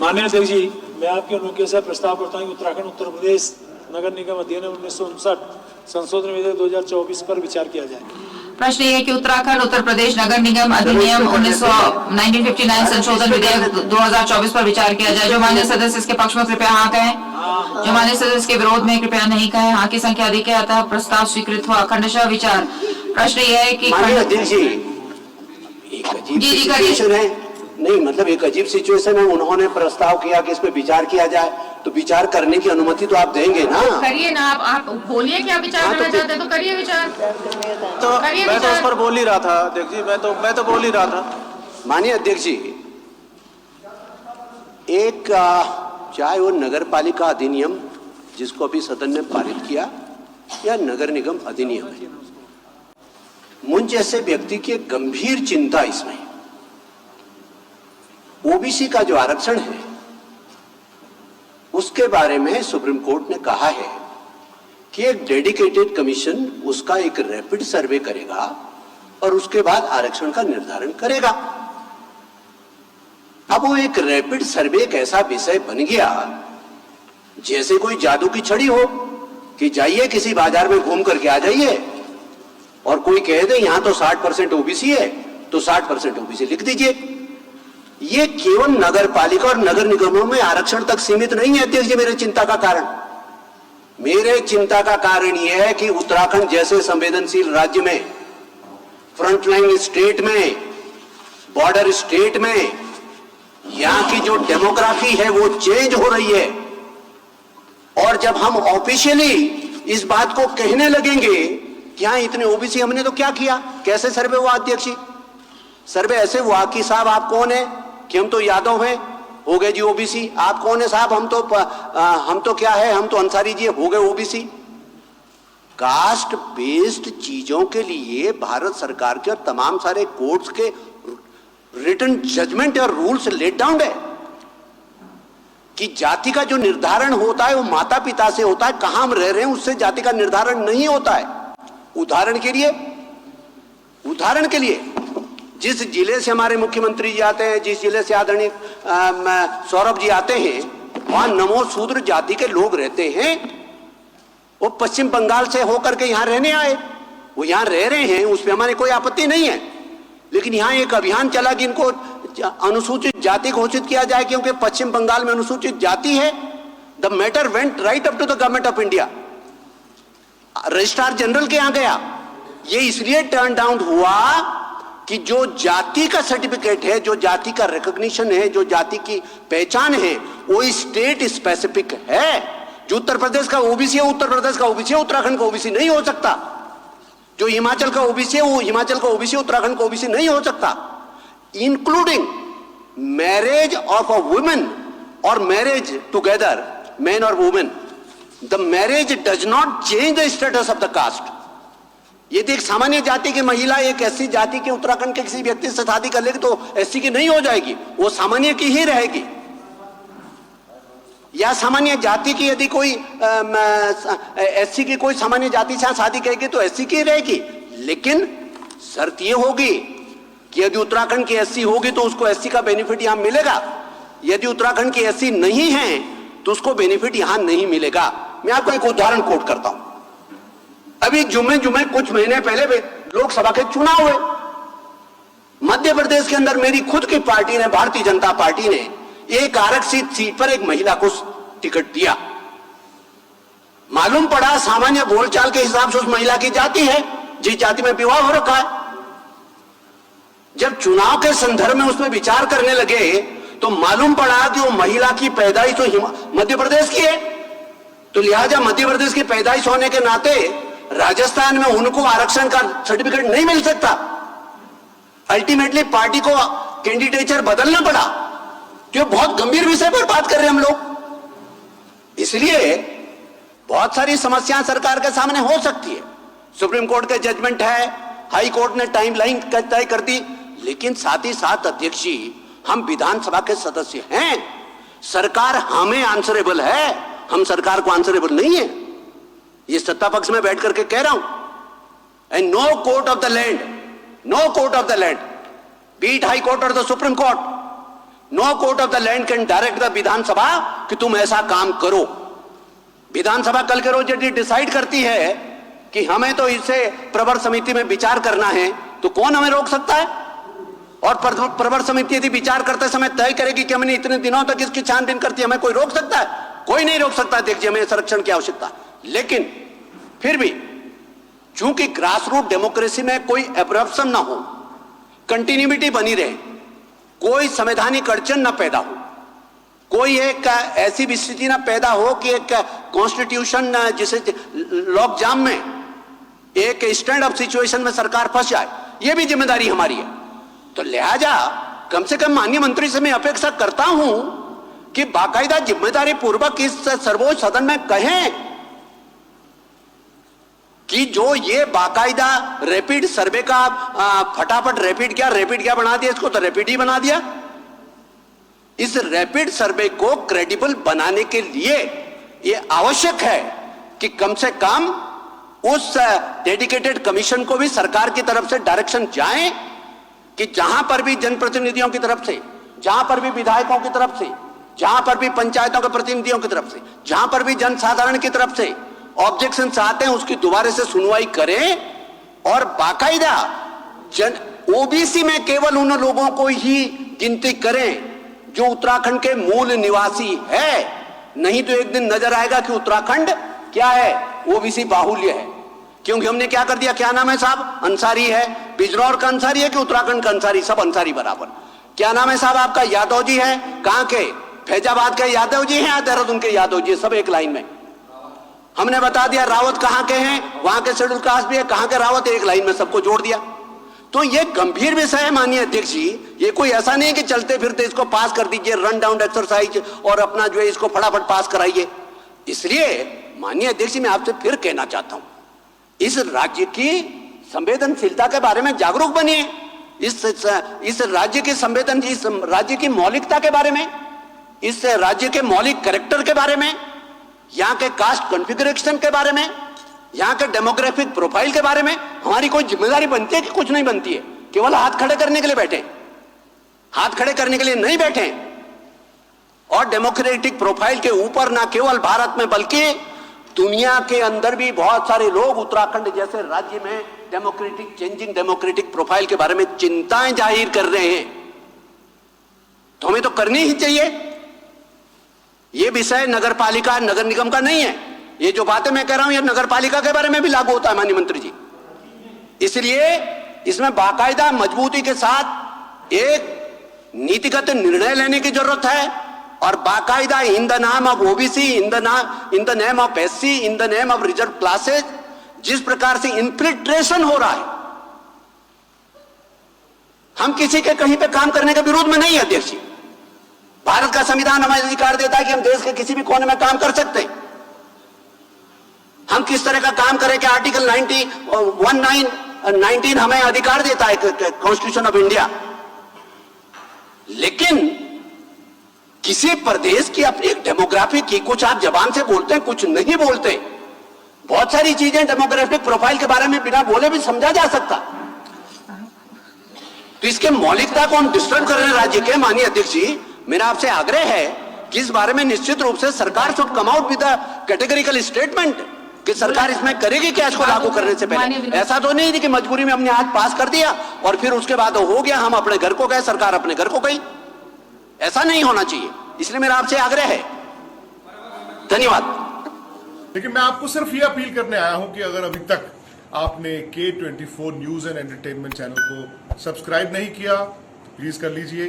माननीय अध्यक्ष जी, मैं आपके अनुज्ञा से प्रस्ताव करता हूँ कि उत्तराखंड उत्तर प्रदेश नगर निगम अधिनियम 1959 संशोधन विधेयक 2024 पर विचार किया जाए। प्रश्न ये है कि उत्तराखंड उत्तर प्रदेश नगर निगम अधिनियम 1959 संशोधन विधेयक 2024 पर विचार किया जाए। जो माननीय सदस्य इसके पक्ष में कृपया हाँ कहें, जो माननीय सदस्य के विरोध में कृपया नहीं कहें। हाँ की संख्या अधिक है, अतः प्रस्ताव स्वीकृत हुआ। खंडशः विचार। प्रश्न यह है कि नहीं, मतलब एक अजीब सिचुएशन है। उन्होंने प्रस्ताव किया कि इस पे विचार किया जाए, तो विचार करने की अनुमति तो आप देंगे ना? करिए ना, आप बोलिए कि आप विचार करना चाहते हैं तो करिए विचार। तो मैं तो उस पर बोल ही रहा था अध्यक्ष जी, मैं तो बोल ही रहा था। माननीय अध्यक्ष जी, एक चाहे वो नगर पालिका अधिनियम जिसको अभी सदन ने पारित किया या नगर निगम अधिनियम है, मुझ जैसे व्यक्ति की एक गंभीर चिंता इसमें ओबीसी का जो आरक्षण है उसके बारे में सुप्रीम कोर्ट ने कहा है कि एक डेडिकेटेड कमीशन उसका एक रैपिड सर्वे करेगा और उसके बाद आरक्षण का निर्धारण करेगा। अब वो एक रैपिड सर्वे एक ऐसा विषय बन गया जैसे कोई जादू की छड़ी हो कि जाइए किसी बाजार में घूम करके आ जाइए और कोई कह दे यहां तो 60% ओबीसी है तो 60% ओबीसी लिख दीजिए। ये केवल नगर पालिका और नगर निगमों में आरक्षण तक सीमित नहीं है अध्यक्ष जी। मेरे चिंता का कारण यह है कि उत्तराखंड जैसे संवेदनशील राज्य में, फ्रंटलाइन स्टेट में, बॉर्डर स्टेट में, यहां की जो डेमोग्राफी है वो चेंज हो रही है। और जब हम ऑफिशियली इस बात को कहने लगेंगे कि हाँ इतने ओबीसी, हमने तो क्या किया, कैसे सर्वे हुआ अध्यक्ष जी? सर्वे ऐसे हुआ कि साहब आप कौन है, कि हम तो यादव हैं, हो गए जी ओबीसी। आप कौन है साहब, हम तो क्या है, हम तो अंसारी जी, हो गए ओबीसी। कास्ट बेस्ड चीजों के लिए भारत सरकार के और तमाम सारे कोर्ट्स के रिटन जजमेंट और रूल्स लेट डाउन है कि जाति का जो निर्धारण होता है वो माता पिता से होता है, कहां हम रह रहे हैं उससे जाति का निर्धारण नहीं होता है। उदाहरण के लिए जिस जिले से हमारे मुख्यमंत्री जी आते हैं, जिस जिले से आदरणीय सौरभ जी आते हैं, वहां नमो शूद्र जाति के लोग रहते हैं। वो पश्चिम बंगाल से होकर के यहां रहने आए, वो यहां रह रहे हैं, उसमें हमारे कोई आपत्ति नहीं है। लेकिन यहां एक अभियान चला कि इनको अनुसूचित जाति घोषित किया जाए क्योंकि पश्चिम बंगाल में अनुसूचित जाति है। The matter went right up to the government of India, registrar general के यहां गया। ये इसलिए टर्न डाउन हुआ कि जो जाति का सर्टिफिकेट है, जो जाति का रिकॉग्निशन है, जो जाति की पहचान है, वो स्टेट स्पेसिफिक है। जो उत्तर प्रदेश का ओबीसी है, उत्तर प्रदेश का ओबीसी है, उत्तराखंड का ओबीसी नहीं हो सकता। जो हिमाचल का ओबीसी है, वो हिमाचल का ओबीसी, उत्तराखंड का ओबीसी नहीं हो सकता। Including marriage of a women और मैरिज टुगेदर, मैन और women, the marriage does not change the status of the caste. यदि एक सामान्य जाति की महिला एक एससी जाति के उत्तराखंड के किसी व्यक्ति से शादी कर लेगी तो एससी की नहीं हो जाएगी, वो सामान्य की ही रहेगी। या सामान्य जाति की यदि कोई एससी की कोई सामान्य जाति से शादी करेगी तो एससी की रहेगी। लेकिन शर्त ये होगी कि यदि उत्तराखंड की एससी होगी तो उसको एससी का बेनिफिट यहां मिलेगा, यदि उत्तराखंड की एससी नहीं है तो उसको बेनिफिट यहां नहीं मिलेगा। मैं आपको एक उदाहरण कोट करता हूं। अभी जुमे कुछ महीने पहले लोकसभा के चुनाव हुए। मध्य प्रदेश के अंदर मेरी खुद की पार्टी ने, भारतीय जनता पार्टी ने, एक आरक्षित सीट पर एक महिला को टिकट दिया। मालूम पड़ा सामान्य बोलचाल के हिसाब से उस महिला की जाति है, जिस जाति में विवाह हो रखा है। जब चुनाव के संदर्भ में उसमें विचार करने लगे तो मालूम पड़ा कि वो महिला की पैदाइश तो मध्य प्रदेश की है, तो लिहाजा मध्य प्रदेश की पैदाइश होने के नाते राजस्थान में उनको आरक्षण का सर्टिफिकेट नहीं मिल सकता। अल्टीमेटली पार्टी को कैंडिडेचर बदलना पड़ा। तो बहुत गंभीर विषय पर बात कर रहे हैं हम लोग। इसलिए बहुत सारी समस्याएं सरकार के सामने हो सकती है। सुप्रीम कोर्ट का जजमेंट है, हाई कोर्ट ने टाइमलाइन तय कर दी, लेकिन साथ ही साथ अध्यक्ष जी, हम विधानसभा के सदस्य हैं, सरकार हमें आंसरेबल है, हम सरकार को आंसरेबल नहीं है। ये सत्ता पक्ष में बैठ करके कह रहा हूं। And no court of the land, no court of the land, be it high court or the supreme court, no court of the land can direct the Vidhan Sabha कि तुम ऐसा काम करो। विधानसभा कल के रोज यदि डिसाइड करती है कि हमें तो इसे प्रवर समिति में विचार करना है, तो कौन हमें रोक सकता है? और प्रवर समिति यदि विचार करते समय तय करेगी कि हमने इतने दिनों तक इसकी छानबीन करती है, हमें कोई रोक सकता है? कोई नहीं रोक सकता। देखिए, हमें संरक्षण की आवश्यकता, लेकिन फिर भी चूंकि ग्रास रूट डेमोक्रेसी में कोई एब्रप्शन ना हो, कंटिन्यूटी बनी रहे, कोई संवैधानिक अड़चन ना पैदा हो, कोई एक ऐसी स्थिति ना पैदा हो कि एक कॉन्स्टिट्यूशन जिसे लॉक जाम में एक स्टैंड अप सिचुएशन में सरकार फंस जाए, यह भी जिम्मेदारी हमारी है। तो लिहाजा कम से कम माननीय मंत्री से मैं अपेक्षा करता हूं कि बाकायदा जिम्मेदारी पूर्वक इस सर्वोच्च सदन में कहें कि जो ये बाकायदा रैपिड सर्वे का फटाफट रैपिड क्या बना दिया, इसको तो रैपिड ही बना दिया। इस रैपिड सर्वे को क्रेडिबल बनाने के लिए यह आवश्यक है कि कम से कम उस डेडिकेटेड कमीशन को भी सरकार की तरफ से डायरेक्शन जाए कि जहां पर भी जनप्रतिनिधियों की तरफ से, जहां पर भी विधायकों की तरफ से, जहां पर भी पंचायतों के प्रतिनिधियों की तरफ से, जहां पर भी जनसाधारण की तरफ से ऑब्जेक्शन आते हैं, उसकी दोबारा से सुनवाई करें और बाकायदा ओबीसी में केवल उन लोगों को ही गिनती करें जो उत्तराखंड के मूल निवासी है। नहीं तो एक दिन नजर आएगा कि उत्तराखंड क्या है, ओबीसी बाहुल्य है। क्योंकि हमने क्या कर दिया, क्या नाम है साहब, अंसारी है, बिजनौर का अंसारी है कि उत्तराखंड का अंसारी, सब अंसारी बराबर। क्या नाम है साहब आपका, यादव जी है, कहां के, फैजाबाद के यादव जी हैं या देहरादून के यादव जी, सब एक लाइन में। हमने बता दिया रावत कहां के हैं, वहां के शेड्यूल कास्ट भी है, कहां के रावत, एक लाइन में सबको जोड़ दिया। तो ये गंभीर विषय है माननीय अध्यक्ष जी, ये कोई ऐसा नहीं कि चलते फिरते इसको पास कर दीजिए, रन डाउन एक्सरसाइज और अपना जो है इसको फटाफट पास कराइए। इसलिए माननीय अध्यक्ष जी, मैं आपसे फिर कहना चाहता हूं, इस राज्य की संवेदनशीलता के बारे में जागरूक बनिए, इस राज्य की इस राज्य की मौलिकता के बारे में, इस राज्य के मौलिक कैरेक्टर के बारे में, यहां के कास्ट कॉन्फ़िगरेशन के बारे में, यहां के डेमोग्राफिक प्रोफाइल के बारे में हमारी कोई जिम्मेदारी बनती है कि कुछ नहीं बनती है? केवल हाथ खड़े करने के लिए बैठे, हाथ खड़े करने के लिए नहीं बैठे। और डेमोक्रेटिक प्रोफाइल के ऊपर ना केवल भारत में बल्कि दुनिया के अंदर भी बहुत सारे लोग उत्तराखंड जैसे राज्य में डेमोक्रेटिक चेंजिंग डेमोक्रेटिक प्रोफाइल के बारे में चिंताएं जाहिर कर रहे हैं। तो हमें तो करनी ही चाहिए। यह विषय नगर पालिका नगर निगम का नहीं है। ये जो बातें मैं कह रहा हूं ये नगर पालिका के बारे में भी लागू होता है माननीय मंत्री जी। इसलिए इसमें बाकायदा मजबूती के साथ एक नीतिगत निर्णय लेने की जरूरत है और बाकायदा इन द नाम of OBC, in the name of SC, in the name of reserve classes जिस प्रकार से इन्फिल्ट्रेशन हो रहा है, हम किसी के कहीं पे काम करने के विरोध में नहीं है अध्यक्ष जी। भारत का संविधान हमें अधिकार देता है कि हम देश के किसी भी कोने में काम कर सकते हैं। हम किस तरह का काम करें कि आर्टिकल 19 हमें अधिकार देता है कॉन्स्टिट्यूशन ऑफ इंडिया। लेकिन किसी प्रदेश की अपनी डेमोग्राफी की कुछ आप जबान से बोलते हैं, कुछ नहीं बोलते। बहुत सारी चीजें डेमोग्राफिक प्रोफाइल के बारे में बिना बोले भी समझा जा सकता। तो इसके मौलिकता को हम डिस्टर्ब कर रहे हैं राज्य के। माननीय अध्यक्ष जी, मेरा आपसे आग्रह है कि इस बारे में निश्चित रूप से सरकार should come out with a categorical statement कि सरकार इसमें करेगी क्या इसको लागू करने से पहले। ऐसा तो नहीं थी कि मजबूरी में हमने आज पास कर दिया और फिर उसके बाद हो गया, हम अपने घर को गए, सरकार अपने घर को गई। ऐसा नहीं होना चाहिए। इसलिए मेरा आपसे आग्रह है। धन्यवाद। लेकिन मैं आपको सिर्फ ये अपील करने आया हूं कि अगर अभी तक आपने K24 news and entertainment channel को सब्सक्राइब नहीं किया, प्लीज कर लीजिए।